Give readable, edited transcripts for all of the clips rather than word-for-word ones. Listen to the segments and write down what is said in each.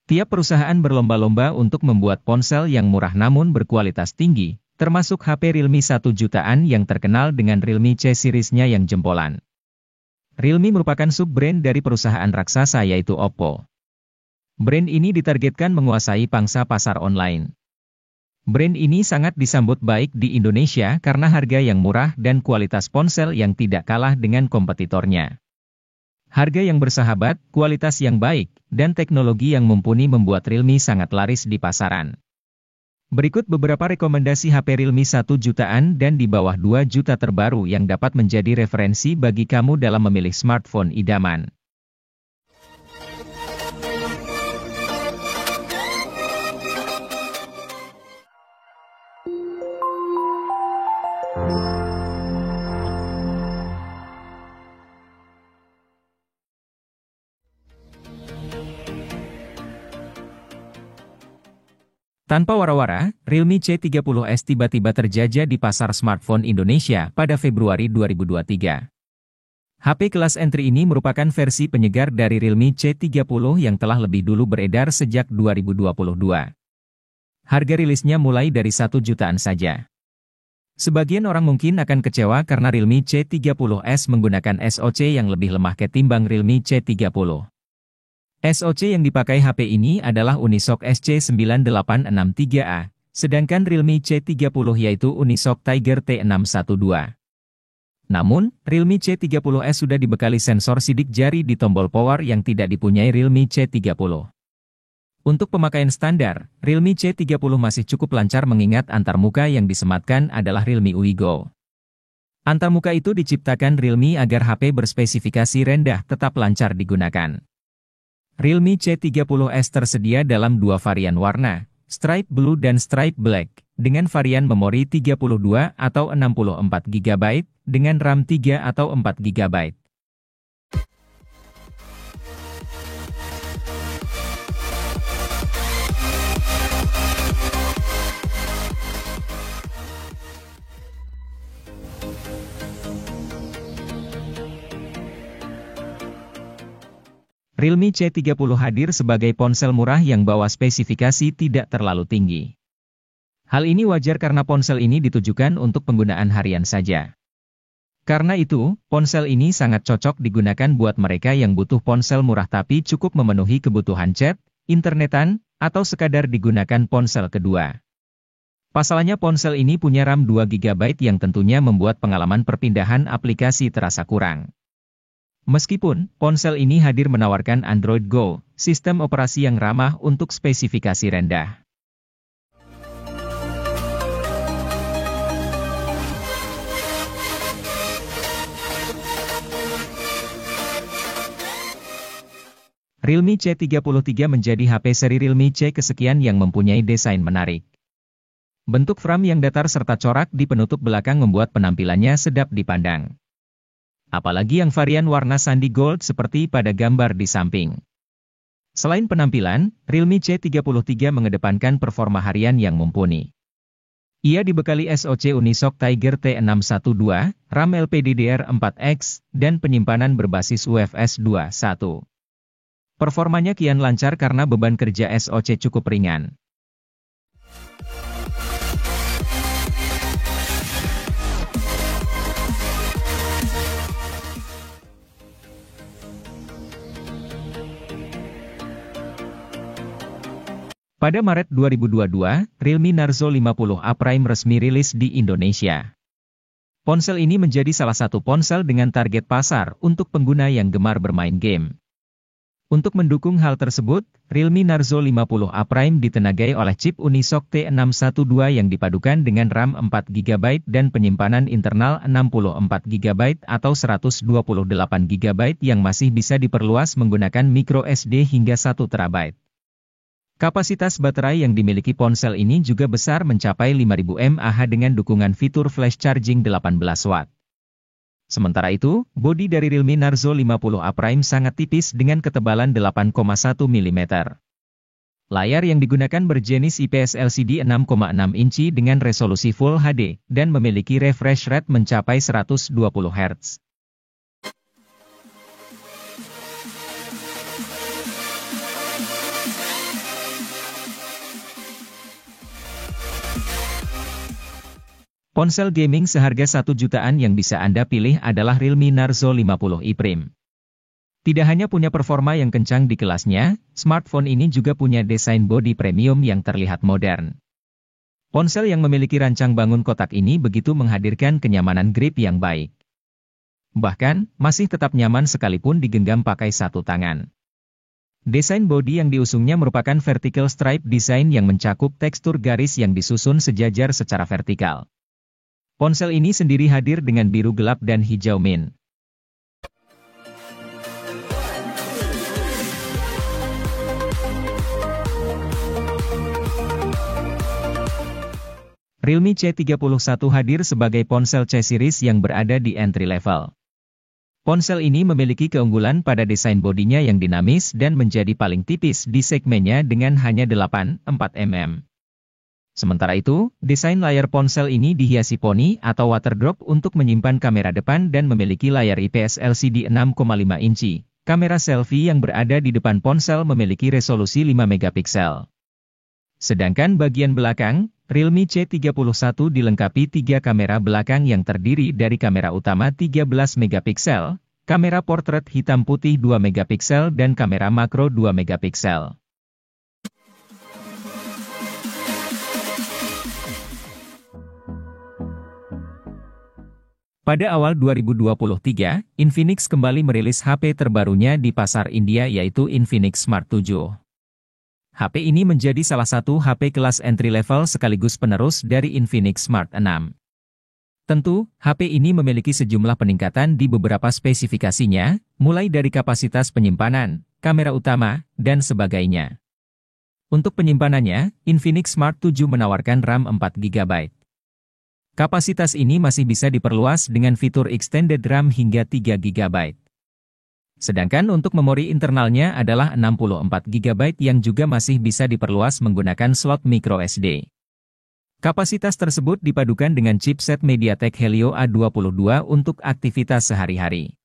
Tiap perusahaan berlomba-lomba untuk membuat ponsel yang murah namun berkualitas tinggi, termasuk HP Realme 1 jutaan yang terkenal dengan Realme C series-nya yang jempolan. Realme merupakan sub-brand dari perusahaan raksasa yaitu Oppo. Brand ini ditargetkan menguasai pangsa pasar online. Brand ini sangat disambut baik di Indonesia karena harga yang murah dan kualitas ponsel yang tidak kalah dengan kompetitornya. Harga yang bersahabat, kualitas yang baik, dan teknologi yang mumpuni membuat Realme sangat laris di pasaran. Berikut beberapa rekomendasi HP Realme 1 jutaan dan di bawah 2 juta terbaru yang dapat menjadi referensi bagi kamu dalam memilih smartphone idaman. Tanpa wara-wara, Realme C30s tiba-tiba terjajah di pasar smartphone Indonesia pada Februari 2023. HP kelas entry ini merupakan versi penyegar dari Realme C30 yang telah lebih dulu beredar sejak 2022. Harga rilisnya mulai dari 1 jutaan saja. Sebagian orang mungkin akan kecewa karena Realme C30s menggunakan SoC yang lebih lemah ketimbang Realme C30. SoC yang dipakai HP ini adalah Unisoc SC9863A, sedangkan Realme C30 yaitu Unisoc Tiger T612. Namun, Realme C30s sudah dibekali sensor sidik jari di tombol power yang tidak dipunyai Realme C30. Untuk pemakaian standar, Realme C30 masih cukup lancar mengingat antarmuka yang disematkan adalah Realme UI Go. Antarmuka itu diciptakan Realme agar HP berspesifikasi rendah tetap lancar digunakan. Realme C30s tersedia dalam dua varian warna, Stripe Blue dan Stripe Black, dengan varian memori 32 atau 64 GB, dengan RAM 3 atau 4 GB. Realme C30 hadir sebagai ponsel murah yang bawa spesifikasi tidak terlalu tinggi. Hal ini wajar karena ponsel ini ditujukan untuk penggunaan harian saja. Karena itu, ponsel ini sangat cocok digunakan buat mereka yang butuh ponsel murah tapi cukup memenuhi kebutuhan chat, internetan, atau sekadar digunakan ponsel kedua. Pasalnya ponsel ini punya RAM 2 GB yang tentunya membuat pengalaman perpindahan aplikasi terasa kurang. Meskipun, ponsel ini hadir menawarkan Android Go, sistem operasi yang ramah untuk spesifikasi rendah. Realme C33 menjadi HP seri Realme C kesekian yang mempunyai desain menarik. Bentuk frame yang datar serta corak di penutup belakang membuat penampilannya sedap dipandang. Apalagi yang varian warna sandi gold seperti pada gambar di samping. Selain penampilan, Realme C33 mengedepankan performa harian yang mumpuni. Ia dibekali SoC Unisoc Tiger T612, RAM LPDDR4X, dan penyimpanan berbasis UFS 2.1. Performanya kian lancar karena beban kerja SoC cukup ringan. Pada Maret 2022, Realme Narzo 50A Prime resmi rilis di Indonesia. Ponsel ini menjadi salah satu ponsel dengan target pasar untuk pengguna yang gemar bermain game. Untuk mendukung hal tersebut, Realme Narzo 50A Prime ditenagai oleh chip Unisoc T612 yang dipadukan dengan RAM 4 GB dan penyimpanan internal 64 GB atau 128 GB yang masih bisa diperluas menggunakan microSD hingga 1 TB. Kapasitas baterai yang dimiliki ponsel ini juga besar mencapai 5000 mAh dengan dukungan fitur flash charging 18 Watt. Sementara itu, bodi dari Realme Narzo 50A Prime sangat tipis dengan ketebalan 8,1 mm. Layar yang digunakan berjenis IPS LCD 6,6 inci dengan resolusi Full HD, dan memiliki refresh rate mencapai 120 Hz. Ponsel gaming seharga 1 jutaan yang bisa Anda pilih adalah Realme Narzo 50i Prime. Tidak hanya punya performa yang kencang di kelasnya, smartphone ini juga punya desain bodi premium yang terlihat modern. Ponsel yang memiliki rancang bangun kotak ini begitu menghadirkan kenyamanan grip yang baik. Bahkan, masih tetap nyaman sekalipun digenggam pakai satu tangan. Desain bodi yang diusungnya merupakan vertical stripe design yang mencakup tekstur garis yang disusun sejajar secara vertikal. Ponsel ini sendiri hadir dengan biru gelap dan hijau mint. Realme C31 hadir sebagai ponsel C-series yang berada di entry level. Ponsel ini memiliki keunggulan pada desain bodinya yang dinamis dan menjadi paling tipis di segmennya dengan hanya 8,4 mm. Sementara itu, desain layar ponsel ini dihiasi poni atau water drop untuk menyimpan kamera depan dan memiliki layar IPS LCD 6,5 inci. Kamera selfie yang berada di depan ponsel memiliki resolusi 5 megapiksel. Sedangkan bagian belakang, Realme C31 dilengkapi 3 kamera belakang yang terdiri dari kamera utama 13 megapiksel, kamera portrait hitam putih 2 megapiksel dan kamera makro 2 megapiksel. Pada awal 2023, Infinix kembali merilis HP terbarunya di pasar India yaitu Infinix Smart 7. HP ini menjadi salah satu HP kelas entry level sekaligus penerus dari Infinix Smart 6. Tentu, HP ini memiliki sejumlah peningkatan di beberapa spesifikasinya, mulai dari kapasitas penyimpanan, kamera utama, dan sebagainya. Untuk penyimpanannya, Infinix Smart 7 menawarkan RAM 4 GB. Kapasitas ini masih bisa diperluas dengan fitur Extended RAM hingga 3 GB. Sedangkan untuk memori internalnya adalah 64 GB yang juga masih bisa diperluas menggunakan slot microSD. Kapasitas tersebut dipadukan dengan chipset MediaTek Helio A22 untuk aktivitas sehari-hari.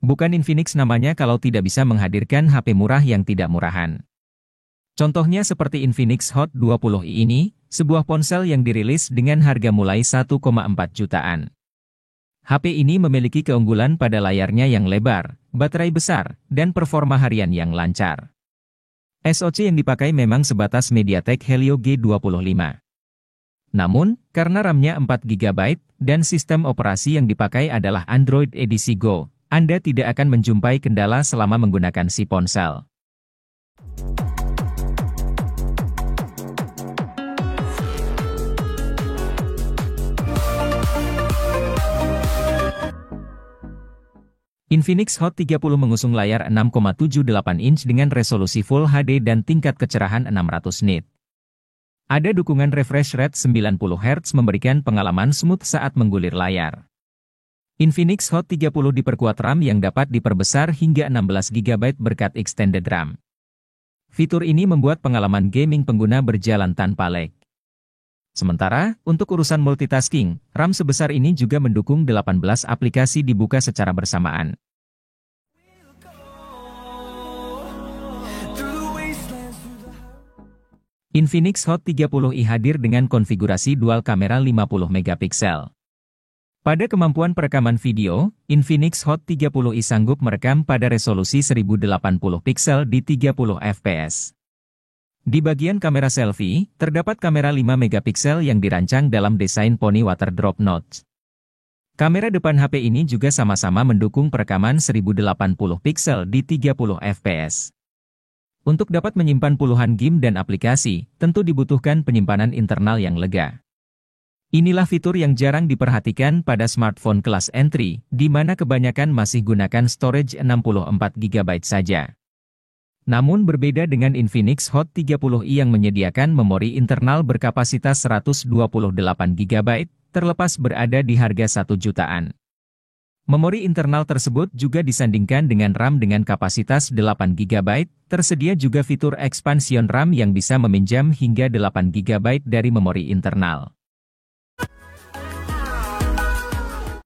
Bukan Infinix namanya kalau tidak bisa menghadirkan HP murah yang tidak murahan. Contohnya seperti Infinix Hot 20i ini, sebuah ponsel yang dirilis dengan harga mulai 1,4 jutaan. HP ini memiliki keunggulan pada layarnya yang lebar, baterai besar, dan performa harian yang lancar. SoC yang dipakai memang sebatas MediaTek Helio G25. Namun, karena RAM-nya 4 GB, dan sistem operasi yang dipakai adalah Android edisi Go, Anda tidak akan menjumpai kendala selama menggunakan si ponsel. Infinix Hot 30 mengusung layar 6,78 inch dengan resolusi Full HD dan tingkat kecerahan 600 nit. Ada dukungan refresh rate 90 Hz memberikan pengalaman smooth saat menggulir layar. Infinix Hot 30 diperkuat RAM yang dapat diperbesar hingga 16 GB berkat Extended RAM. Fitur ini membuat pengalaman gaming pengguna berjalan tanpa lag. Sementara, untuk urusan multitasking, RAM sebesar ini juga mendukung 18 aplikasi dibuka secara bersamaan. Infinix Hot 30i hadir dengan konfigurasi dual kamera 50 megapiksel. Pada kemampuan perekaman video, Infinix Hot 30i sanggup merekam pada resolusi 1080 piksel di 30 fps. Di bagian kamera selfie, terdapat kamera 5 megapiksel yang dirancang dalam desain poni water drop notch. Kamera depan HP ini juga sama-sama mendukung perekaman 1080 piksel di 30 fps. Untuk dapat menyimpan puluhan game dan aplikasi, tentu dibutuhkan penyimpanan internal yang lega. Inilah fitur yang jarang diperhatikan pada smartphone kelas entry, di mana kebanyakan masih gunakan storage 64 GB saja. Namun berbeda dengan Infinix Hot 30i yang menyediakan memori internal berkapasitas 128 GB, terlepas berada di harga 1 jutaan. Memori internal tersebut juga disandingkan dengan RAM dengan kapasitas 8 GB, tersedia juga fitur expansion RAM yang bisa meminjam hingga 8 GB dari memori internal.